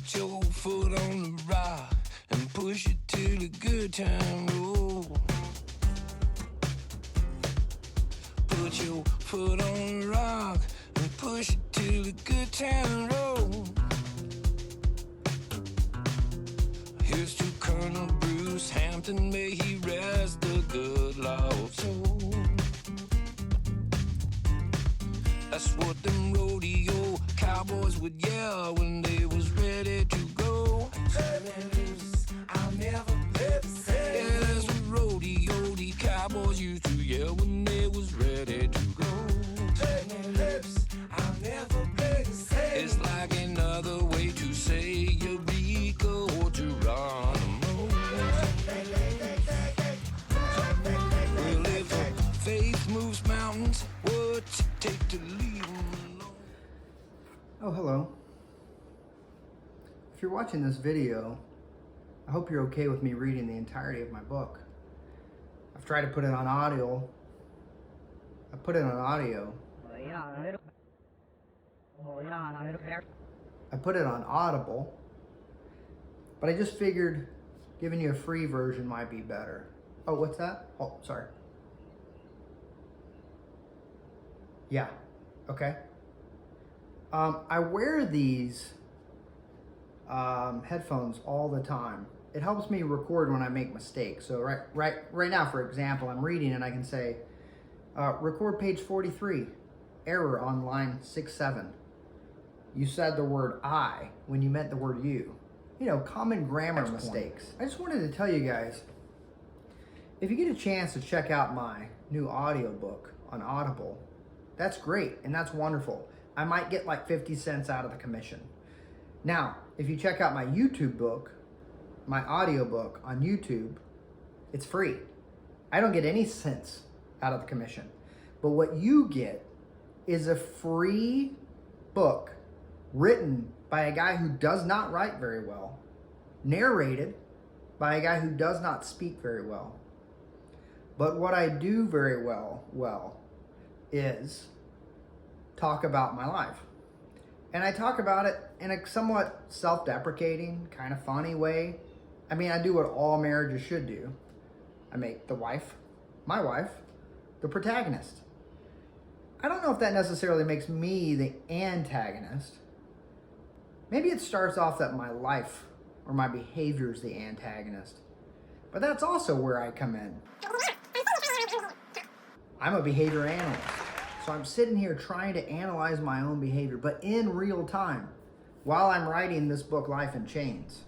Put your foot on the rock and push it till the good time rolls. Put your foot on the rock and push it till the good time rolls. Here's to Colonel Bruce Hampton, may he rest the good Lord's soul. That's what them rodeo cowboys would yell when they was ready to go. Turn me loose, I'll never play the same. Yeah, that's what rodeo the cowboys used to yell when they was ready to go. Turn me loose, I'll never play the same. It's like another way to say Eureka or Geronimo. Well, if faith moves mountains, what's it take to leave them alone? Oh, hello. If you're watching this video, I hope you're okay with me reading the entirety of my book. I've tried to put it on audio. I put it on audio. I put it on Audible. But I just figured giving you a free version might be better. Oh, what's that? Oh, sorry. Yeah, okay. I wear these headphones all the time. It helps me record when I make mistakes. So right now, for example, I'm reading and I can say, record page 43, error on line 6-7. You said the word I when you meant the word you. You know, common grammar mistakes. I just wanted to tell you guys, if you get a chance to check out my new audiobook on Audible, that's great and that's wonderful. I might get like 50 cents out of the commission. Now, if you check out my YouTube book, my audiobook on YouTube, it's free. I don't get any cents out of the commission. But what you get is a free book written by a guy who does not write very well, narrated by a guy who does not speak very well. But what I do very well is talk about my life. And I talk about it in a somewhat self-deprecating, kind of funny way. I mean, I do what all marriages should do. I make the wife, my wife, the protagonist. I don't know if that necessarily makes me the antagonist. Maybe it starts off that my life or my behavior is the antagonist. But that's also where I come in. I'm a behavior analyst. So I'm sitting here trying to analyze my own behavior, but in real time, while I'm writing this book, Life in Chains.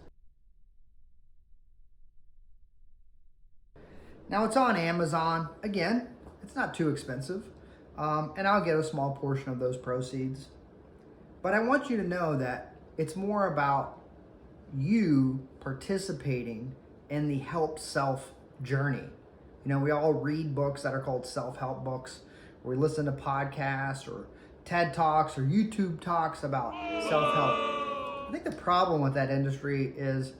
Now it's on Amazon. Again, it's not too expensive. And I'll get a small portion of those proceeds. But I want you to know that it's more about you participating in the help self journey. You know, we all read books that are called self-help books. We listen to podcasts or TED Talks or YouTube talks about self-help. I think the problem with that industry is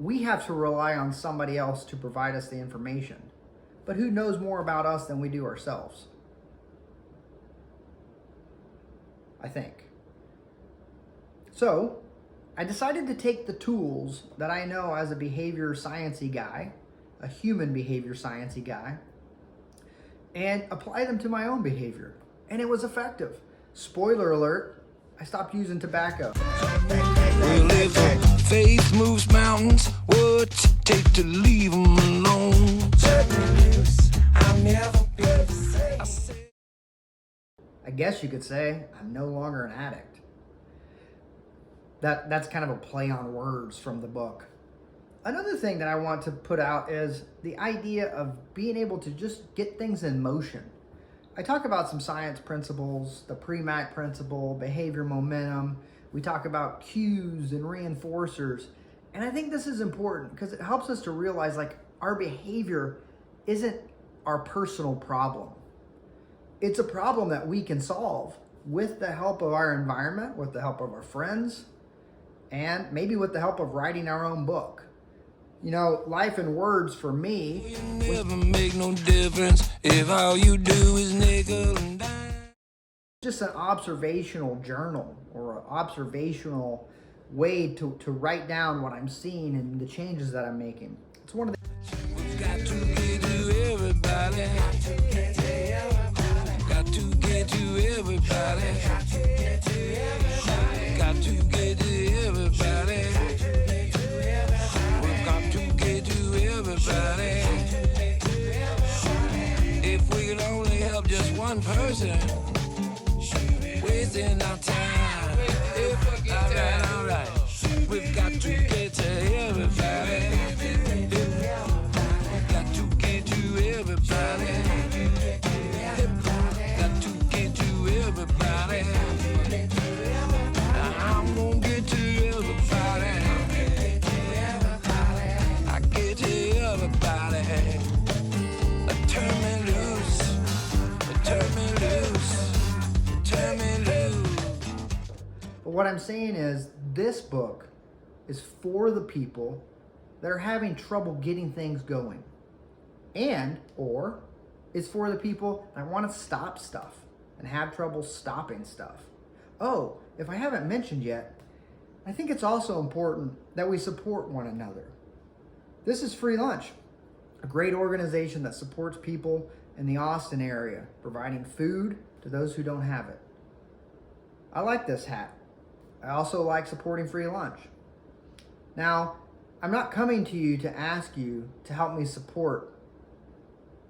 we have to rely on somebody else to provide us the information. But who knows more about us than we do ourselves? I think. So, I decided to take the tools that I know as a behavior sciencey guy, a human behavior sciencey guy, and apply them to my own behavior. And it was effective. Spoiler alert, I stopped using tobacco. Well, if faith moves mountains, what's it take to leave them alone? I'll never be the same. I guess you could say I'm no longer an addict. That's kind of a play on words from the book. Another thing that I want to put out is the idea of being able to just get things in motion. I talk about some science principles, the Premack principle, behavior momentum. We talk about cues and reinforcers. And I think this is important because it helps us to realize like our behavior isn't our personal problem. It's a problem that we can solve with the help of our environment, with the help of our friends, and maybe with the help of writing our own book. You know, life in words for me. You never make no difference if all you do is nickel and dime. Just an observational journal or an observational way to write down what I'm seeing and the changes that I'm making. It's one of the We've got to get to everybody. Got to get to everybody. Got to get to everybody. We've got to get to everybody. If we could only help just one person, wasting our time. All right. We've got to get to everybody. Got to get to everybody. Got to get to everybody. I'm gonna get to everybody. I get to everybody. Turn me loose. Turn me loose. Turn me loose. But what I'm saying is, this book is for the people that are having trouble getting things going. Or it's for the people that want to stop stuff and have trouble stopping stuff. Oh, if I haven't mentioned yet, I think it's also important that we support one another. This is Free Lunch, a great organization that supports people in the Austin area, providing food to those who don't have it. I like this hat. I also like supporting Free Lunch. Now, I'm not coming to you to ask you to help me support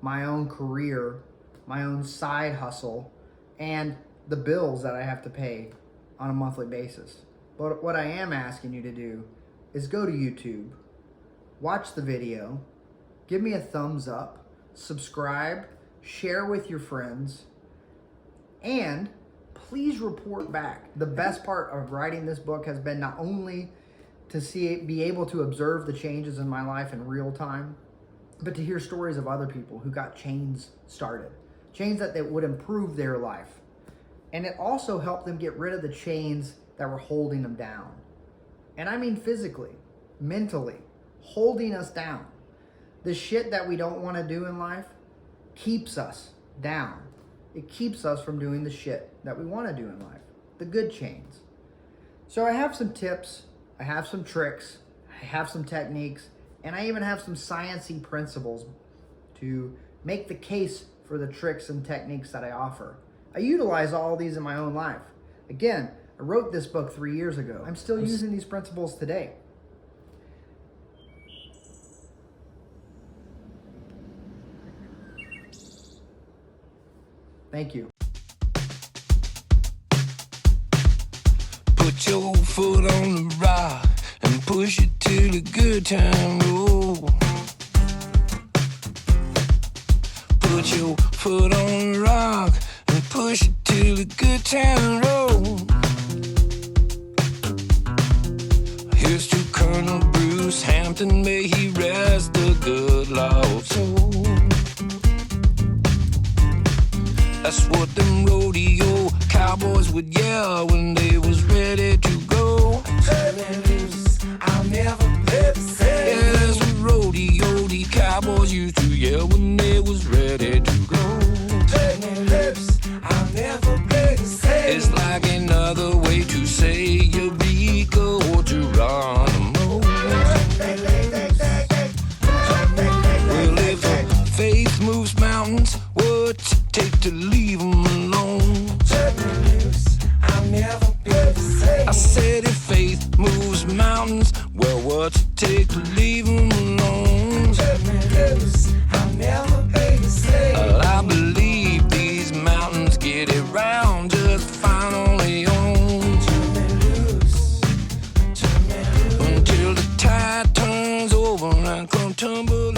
my own career, my own side hustle, and the bills that I have to pay on a monthly basis. But what I am asking you to do is go to YouTube, watch the video, give me a thumbs up, subscribe, share with your friends, and please report back. The best part of writing this book has been not only to be able to observe the changes in my life in real time, but to hear stories of other people who got chains started, chains that would improve their life. And it also helped them get rid of the chains that were holding them down. And I mean physically, mentally, holding us down. The shit that we don't want to do in life keeps us down. It keeps us from doing the shit that we want to do in life, the good chains. So I have some tips, I have some tricks, I have some techniques, and I even have some sciencey principles to make the case for the tricks and techniques that I offer. I utilize all these in my own life. Again, I wrote this book 3 years ago. I'm still using these principles today. Thank you. Put your foot on the rock and push it till the good time roll. Put your foot on the rock and push it till the good time roll. Here's to Colonel Bruce Hampton, may he rest the good Lord's soul. That's what them rodeo cowboys would yell when they was ready to go. Turn me loose, I'll never play the same. Yeah, that's what rodeo the cowboys used to yell when they was ready to go. Turn me loose, I'll never play the same. It's like another way to say Eureka or Geronimo. Well, if faith moves mountains, what's it take to leave them alone? Turn me loose, I'll never be the same. I said if faith moves mountains, well, what's it take to leave them alone? Turn me loose, I'll never be the same. Well, I believe these mountains get it round just fine on their own. Turn me loose, until the tide turns over and come tumble.